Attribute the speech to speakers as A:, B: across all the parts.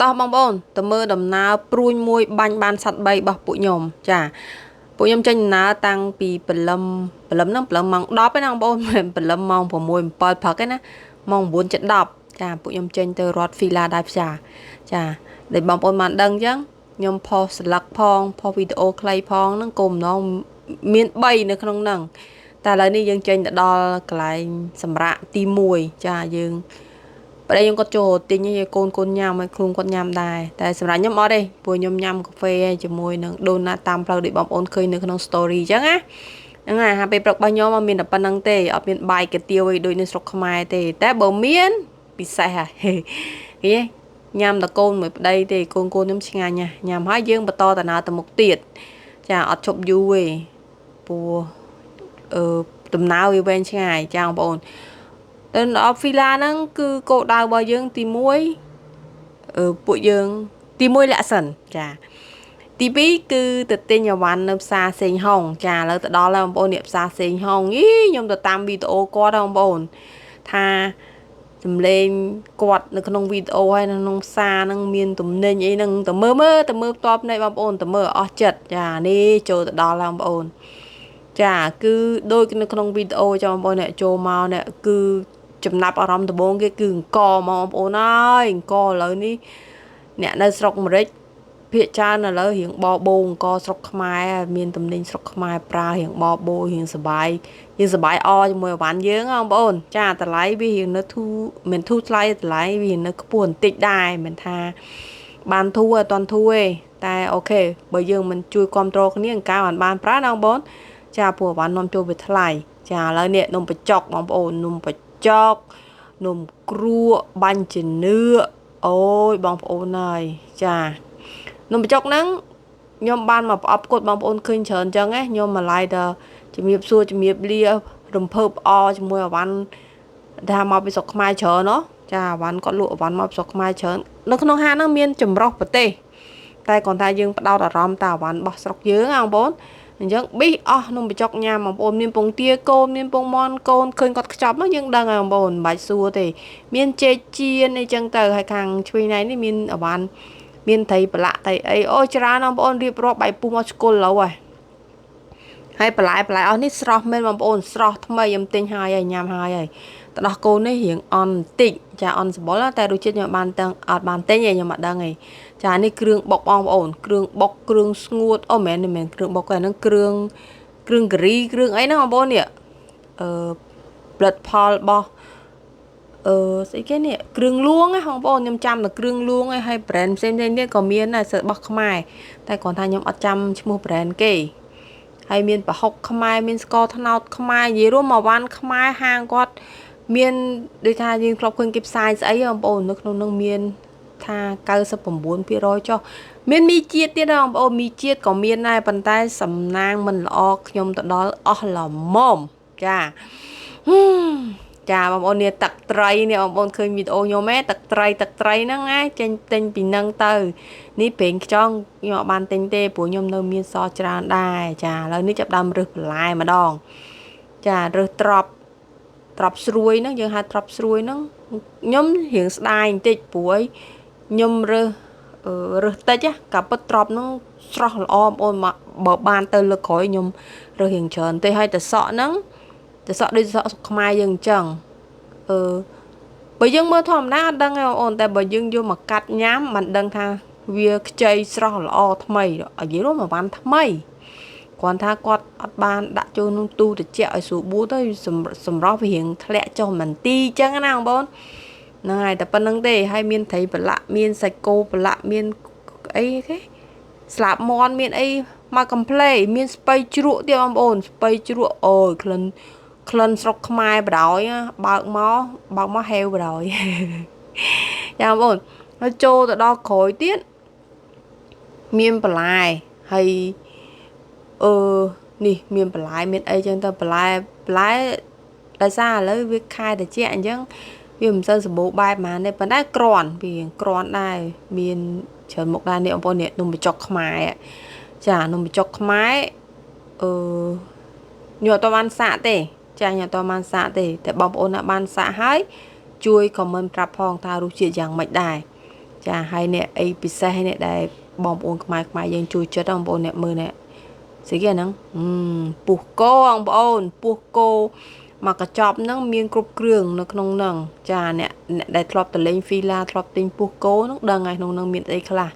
A: តោះបងប្អូនទៅមើលដំណើរព្រួញមួយបាញ់បានសត្វ3របស់ពួកខ្ញុំចាពួកខ្ញុំចេញដំណើរតាំងពីព្រលឹមហ្នឹងព្រលឹមម៉ោង10ឯណាបងប្អូនព្រលឹមម៉ោង6 7ព្រឹកឯណាម៉ោង9 7 10ចាពួកខ្ញុំចេញទៅរដ្ឋ Philadelphia ចាដែលបងប្អូនបានដឹងអញ្ចឹងខ្ញុំផុសស្លឹកផងផុសវីដេអូខ្លីផងហ្នឹងគោលម្ដងមាន3នៅក្នុងហ្នឹងតែឥឡូវនេះយើងចេញទៅដល់កន្លែងសម្រាប់ទី1ចាយើងប្តីខ្ញុំគាត់ចូលទិញឲ្យកូនញ៉ាំឲ្យខ្លួនគាត់ញ៉ាំដែរតែសម្រាប់ខ្ញុំអត់ទេព្រោះខ្ញុំញ៉ាំកាហ្វេជាមួយនឹងដូណាតតាមផ្លូវដូចបងប្អូនឃើញនៅក្នុង story អញ្ចឹងណាហ្នឹងហើយហាពេលព្រឹករបស់ខ្ញុំមានតែប៉ុណ្្នឹងទេអត់មានបាយកាទៀវអីដូចនៅស្រុកខ្មែរទេតែបើមានពិសេសហ៎ញ៉ាំតកូនមួយប្តីទេកូនខ្ញុំឆ្ងាញ់ណាញ៉ាំហើយយើងបន្តដំណើរទៅមុខទៀតចាអត់ជប់យូរទេព្រោះដំណើរវាវែងឆ្ងាយចាបងប្អូនទៅដល់ Villa ហ្នឹងគឺគោលដៅរបស់យើងទី1ពួកយើងទី1លាក់សិនចាទី2គឺទៅទិញអីវ៉ាន់នៅផ្សារសេងហុងចាឥឡូវទៅដល់ហើយបងប្អូននេះផ្សារសេងហុងខ្ញុំទៅតាមវីដេអូគាត់បងប្អូនថាសំឡេងគាត់នៅក្នុងវីដេអូហើយនៅក្នុងផ្សារហ្នឹងមានទំនិញអីហ្នឹងទៅមើលផ្ទាល់ភ្នែកបងប្អូនទៅមើលអស់ចិត្តចានេះចូលទៅដល់ហើយបងប្អូនចាគឺដូចនៅក្នុងវីដេអូចាបងប្អូនអ្នកចូលមកនេះគឺចំណាប់អារម្មណ៍ដំបូងគេគឺអង្គបងប្អូនអើយអង្គឥឡូវនេះអ្នកនៅស្រុកអាមេរិកភាគច្រើនឥឡូវរៀងបបោអង្គស្រុកខ្មែរមានទំនិញស្រុកខ្មែរប្រើរៀងបបោរៀងសបាយយើងសបាយអជាមួយអវ៉ាន់យើងបងប្អូនចាតម្លៃវារៀងនៅធូរមិនធូរថ្លៃតម្លៃវានៅខ្ពស់បន្តិចដែរមិនថាបានធូរអត់ទាន់ធូរទេតែអូខេបើយើងមិនជួយគ្រប់គ្រងគ្នាអង្ការបានប្រើណាបងប្អូនចាព្រោះអវ៉ាន់នាំចូលវាថ្លៃចាឥឡូវនេះនំបញ្ចុកបងប្អូននំបញ្ចុកនំគ្រក់បាញ់ជំនឿអូយបងប្អូនហើយចានំបញ្ចុកហ្នឹងខ្ញុំបានមកប្រអប់គាត់បងប្អូនឃើញច្រើនអញ្ចឹងខ្ញុំមកឡាយទៅជំរាបសួរជំរាបលារំភើបអជាមួយអវ៉ាន់ថាមកពីស្រុកខ្មែរច្រើនណោះចាអវ៉ាន់គាត់លក់អវ៉ាន់មកពីស្រុកខ្មែរច្រើននៅក្នុងហាងហ្នឹងមានចម្រុះប្រទេសតែគ្រាន់តែយើងផ្ដោតអារម្មណ៍តែអវ៉ាន់របស់ស្រុកយើងបងប្អូនអញ្ចឹងប៊ីសអស់នំបញ្ចុកញ៉ាំបងប្អូនមានពងទាកូនមានពងមាន់កូនឃើញគាត់ខ្ចប់មកយើងដឹងហើយបងប្អូនមិនបាច់សួរទេមានចេកចៀនអីចឹងទៅហើយខាងឆ្វេងណៃនេះមានអវ៉ាន់មានត្រីប្រឡាក់ត្រីអីអូច្រើនបងប្អូនរៀបរាប់បាយពុះមកស្គុលឡូវហើយបន្លែអស់នេះស្រស់មែនបងប្អូនស្រស់ថ្មីខ្ញុំទិញហើយញ៉ាំហើយទៅដោះកូននេះរៀងអន់បន្តិចចាអន់សម្បុរតែរសជាតិខ្ញុំបានទាំងអត់បានទិញទេខ្ញុំអត់ដឹងទេចានេះគ្រឿងបុកបងប្អូនគ្រឿងបុកគ្រឿងស្ងួតអូមែនគ្រឿងបុកហ្នឹងគ្រឿងការីគ្រឿងអីហ្នឹងបងប្អូននេះផលិតផលរបស់ស្អីគេនេះគ្រឿងលួងបងប្អូនខ្ញុំចាំតែគ្រឿងលួងហើយ brand ផ្សេងទៀតក៏មានដែររបស់ខ្មែរតែគ្រាន់តែខ្ញុំអត់ចាំឈ្មោះ brand គេហើយមានប្រហុកខ្មែរមានស្ករត្នោតខ្មែរនិយាយរួមមកវ៉ាន់ខ្មែរហាងគាត់មានដូចថាយើងធ្លាប់ឃើញគេផ្សាយស្អីបងប្អូននៅក្នុងនោះមានថា99%ចុះមានមីជាតិទៀតបងប្អូនមីជាតិក៏មានដែរប៉ុន្តែសំណាងមិនល្អខ្ញុំទៅដល់អស់ល្មមចាចាបងប្អូននេះទឹកត្រីនេះបងប្អូនឃើញវីដេអូខ្ញុំទឹកត្រីហ្នឹងចេញទិញពីនឹងទៅនេះប្រេងខ្យងខ្ញុំអត់បានទិញទេព្រោះខ្ញុំនៅមានសល់ច្រើនដែរចាឥឡូវនេះចាប់ដើមរើសបន្លែម្ដងចារើសត្រប់ស្រួយហ្នឹងយើងហៅត្រប់ស្រួយហ្នឹងខ្ញុំរៀងស្ដាយបន្តិចព្រោះខ្ញុំរើសតិចក៏ពិតត្រប់ហ្នឹងស្រស់ល្អបងប្អូនបើបានទៅលើក្រោយខ្ញុំរើសរៀងច្រើនទេហើយតែសក់ហ្នឹងតែសក់ដូចសក់ខ្មែរយើងអញ្ចឹងបើយើងមើលធម្មតាអត់ដឹងទេបងប្អូនតែបើយើងយកមកកាត់ញ៉ាំមិនដឹងថាវាខ្ចីស្រស់ល្អថ្មីនិយាយរួមមកវ៉ាន់ថ្មីគ្រាន់ថាគាត់អត់បានដាក់ចូលក្នុងទូត្រជាក់ឲ្យស្រួលបួទៅសម្រស់វារៀងធ្លាក់ចុះមិនទីអញ្ចឹងណាបងប្អូនហ្នឹងហើយតែប៉ុណ្្នឹងទេហើយមានត្រីប្រឡាក់មានសាច់គោប្រឡាក់មានអីគេស្លាបមាន់មានអីមកកំ pl េមានស្ពៃជ្រក់ទៀតបងប្អូនស្ពៃជ្រក់អូយក្លិនស្រុកខ្មែរបដ ாய் បើកមកហេវបដ ாய் ចាបងប្អូនហើយចូលទៅដល់ក្រោយទៀតមានបន្លែហើយនេះមានបន្លែមានអីចឹងទៅបន្លែដោយសារឥឡូវវាខែត្រជាក់អញ្ចឹងវាមិនសូវសម្បូរបែបហ្មងទេប៉ុន្តែក្រាន់ដែរមានច្រើនមុខដែរនេះបងប្អូននេះនំបញ្ចុកខ្មែរចានំបញ្ចុកខ្មែរខ្ញុំអត់បានសាកទេចាខ្ញុំអត់បានសាកទេតែបងប្អូនណាបានសាកហើយជួយ comment ប្រាប់ផងថារសជាតិយ៉ាងម៉េចដែរ ចាហើយអ្នកអីពិសេសអ្នកដែលបងប្អូនខ្មែរយើងជួយចិត្តបងប្អូនអ្នកមើលអ្នកស្អីគេហ្នឹងពោះគោបងប្អូនពោះគោមកកញ្ចប់ហ្នឹងមានគ្រប់គ្រឿងនៅក្នុងហ្នឹងចាអ្នកដែលធ្លាប់ទៅលេងហ្វីឡាធ្លាប់ទិញពោះគោហ្នឹងដឹងហើយក្នុងហ្នឹងមានអីខ្លះ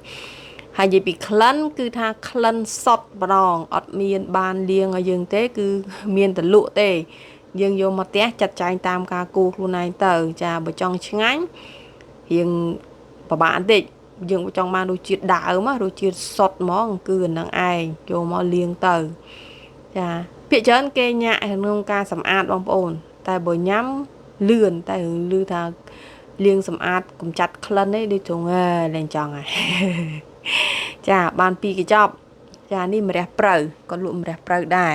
A: ហើយនិយាយពីក្លិនគឺថាក្លិនសុទ្ធម្ដងអត់មានបានលាងឲ្យយើងទេគឺមានតែលក់ទេយើងយកមកផ្ទះចាត់ចែងតាមការគូខ្លួនឯងទៅចាបើចង់ឆ្ងាញ់រៀងពិបាកបន្តិចយើងចង់បានរសជាតិដើមរសជាតិសុទ្ធហ្មងគឺអានឹងឯងចូលមកលាងទៅចាភាគច្រើនគេញាក់ក្នុងការសម្អាតបងប្អូនតែបើញ៉ាំលឿនតែលឺថាលាងសម្អាតកម្ចាត់ក្លិននេះដូចត្រង់លែងចង់ហើយចាបាន2កញ្ចប់ចានេះម្រះព្រៅក៏លក់ម្រះព្រៅដែរ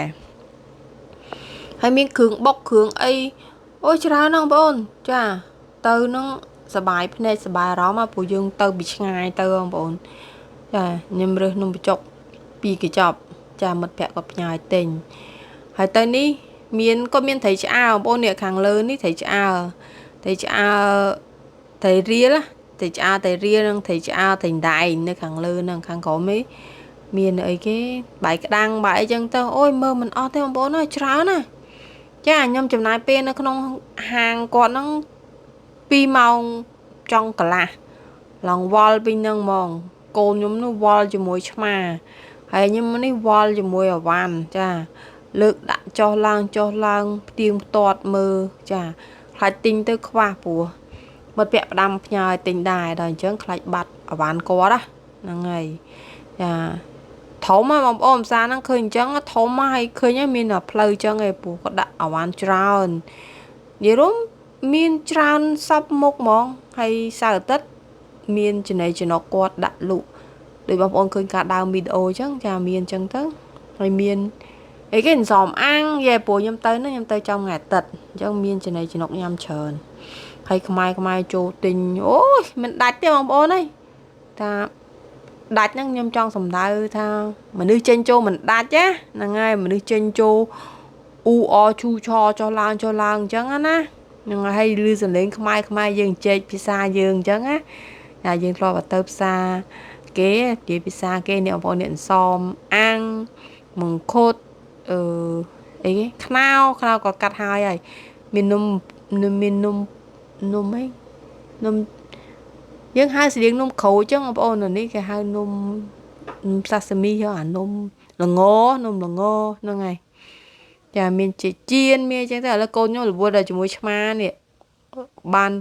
A: ហើយមានគ្រឿងបុកគ្រឿងអីអូយច្រើនណាស់បងប្អូនចាទៅនឹងសបាយភ្នែកសបាយអារម្មណ៍ព្រោះយើងទៅពីឆ្ងាយទៅបងប្អូនចាខ្ញុំរើសនំបញ្ចុក2កញ្ចប់ចាមិត្តភក្តិគាត់ផ្ញើឲ្យទិញហើយទៅនេះមានក៏មានត្រីឆ្អើបងប្អូននេះខាងលើនេះត្រីឆ្អើត្រីឆ្អើត្រីរៀលត្រីឆ្អើត្រីរៀលនិងត្រីឆ្អើត្រីដែងនៅខាងលើនឹងខាងក្រោមនេះមានអីគេបាយក្តាំងបាយអីចឹងទៅអូយមើលមិនអស់ទេបងប្អូនអើយច្រើនណាចាខ្ញុំចំណាយពេលនៅក្នុងហាងគាត់ហ្នឹង2ម៉ោងចង់កន្លះឡើងវល់ពេញនឹងហ្មងកូនខ្ញុំនោះវល់ជាមួយឆ្មាហើយខ្ញុំនេះវល់ជាមួយអាវ៉ាន់ចាលើកដាក់ចុះឡើងផ្ទៀងផ្ទាត់មើលចាខ្លាចទិញទៅខ្វះព្រោះមិត្តភក្តិផ្ដាំផ្ញើឲ្យទិញដែរដល់អញ្ចឹងខ្លាចបាត់អាវ៉ាន់គាត់ហ្នឹងហើយចាធំហ្នឹងបងប្អូនផ្សារហ្នឹងឃើញអញ្ចឹងធំហើយឃើញហើយមានផ្លូវអញ្ចឹងឯងព្រោះគាត់ដាក់អាវ៉ាន់ច្រើននិយាយរួមមានច្រើនសពមុខហ្មងហើយសៅរ៍អាទិត្យមានចំណីចំណុកគាត់ដាក់លក់ដោយបងប្អូនឃើញការដើមវីដេអូអញ្ចឹងចាមានអញ្ចឹងទៅហើយមានអីគេសំអាំងយេព្រោះខ្ញុំទៅចំថ្ងៃអាទិត្យអញ្ចឹងមានចំណីចំណុកញ៉ាំច្រើនហើយខ្មែរចូលទិញអូយមិនដាច់ទេបងប្អូនអើយថាដាច់ហ្នឹងខ្ញុំចង់សម្ដៅថាមនុស្សចេញចូលមិនដាច់ណាហ្នឹងហើយមនុស្សចេញចូលអ៊ូអឈូឆចុះឡើងអញ្ចឹងណាហ្នឹងហើយឮសំឡេងខ្មែរយើងជែកភាសាយើងអញ្ចឹងណាតែយើងធ្លាប់ទៅផ្សារគេនិយាយភាសាគេអ្នកបងប្អូនអ្នកអន្សមអាំងមង្ឃុតអីគេខ្នោក៏កាត់ហើយមាននំមាននំអីនំយើងហៅស្តៀងនំក្រូចចឹងបងប្អូននេះគេហៅនំសាសាមីអានំល្ងហ្នឹងហើយចាមានជាចៀនមានអញ្ចឹងទៅឥឡូវកូនខ្ញុំរវល់ដល់ជាមួយឆ្មានេះបាន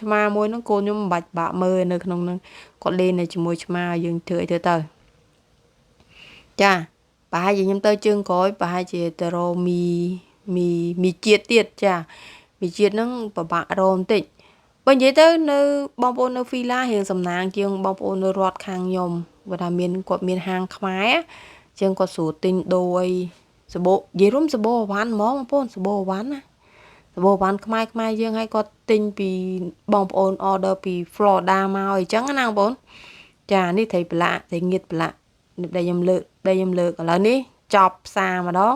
A: ឆ្មាមួយហ្នឹងកូនខ្ញុំមិនបាច់បាក់មើលនៅក្នុងហ្នឹងគាត់លេងនៅជាមួយឆ្មាយើងធ្វើអីទៅចាប្រហែលជាខ្ញុំទៅជើងក្រោយប្រហែលជាទៅរមីជាតិទៀតចាមីជាតិហ្នឹងពិបាករបន្តិចបើនិយាយទៅនៅបងប្អូននៅហ្វីឡារៀងសំណាងជាងបងប្អូននៅរដ្ឋខាងខ្ញុំបើថាគាត់មានហាងខ្មែរជាងគាត់ស្រួលទិញដូរអីសបោនិយាយរួមសបោអវ៉ាន់ហ្មងបងប្អូនសបោអវ៉ាន់ណាសបោអវ៉ាន់ខ្មែរយើងឲ្យគាត់ទិញពីបងប្អូន order ពី Florida មកអីចឹងណាបងប្អូនចានេះត្រីប្រឡាក់ត្រីងៀតប្រឡាក់ដែលខ្ញុំលើកឥឡូវនេះចប់ផ្សារម្ដង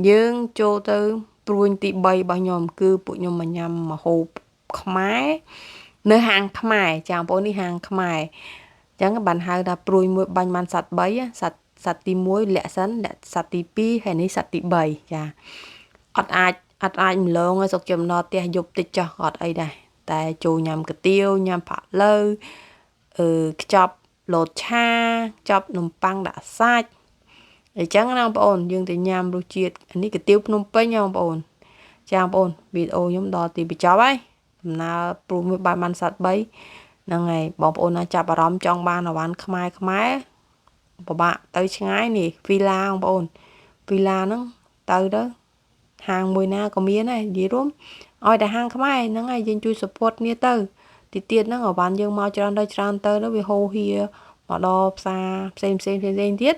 A: យើងចូលទៅព្រួញទី3របស់ខ្ញុំគឺពួកខ្ញុំមកញ៉ាំម្ហូបខ្មែរនៅហាងខ្មែរចាបងប្អូននេះហាងខ្មែរអញ្ចឹងបានហៅថាព្រួយមួយបាញ់បានសត្វ3សត្វទី1លាក់សិនលាក់សត្វទី2ហើយនេះសត្វទី3ចាអត់អាចម្លងឲ្យសុកចំណតផ្ទះយប់តិចចោះអត់អីដែរតែចូលញ៉ាំកាទៀវញ៉ាំផាក់ឡូវខ្ចប់លតឆាខ្ចប់នំប៉័ងដាក់សាច់អញ្ចឹងណាបងប្អូនយើងទៅញ៉ាំរសជាតិនេះកាទៀវភ្នំពេញណាបងប្អូនចាបងប្អូនវីដេអូខ្ញុំដល់ទីបញ្ចប់ហើយដំណើរព្រួយមួយបានសត្វ3ហ្នឹងហើយបងប្អូនណាចាប់អារម្មណ៍ចង់បានអវ៉ាន់ខ្មែរពិបាកទៅឆ្ងាយនេះវីឡាបងប្អូនវីឡាហ្នឹងទៅហាងមួយណាក៏មានដែរនិយាយរួមឲ្យតែហាងខ្មែរហ្នឹងហើយយើងជួយ support គ្នាទៅទៀតហ្នឹងអវ៉ាន់យើងមកច្រើនទៅវាហូរហៀមកដល់ផ្សារផ្សេងទៀត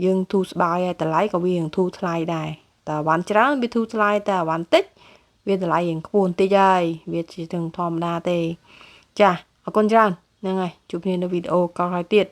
A: យើងធូរស្បើយហើយតម្លៃក៏វាធូរថ្លៃដែរតែអវ៉ាន់ច្រើនវាធូរថ្លៃតែអវ៉ាន់តិចវាតម្លៃរៀងខ្ពស់បន្តិចហើយវាជាធម្មតាទេចាអរគុណច្រើនហ្នឹងហើយជួបគ្នានៅវីដេអូក្រោយទៀត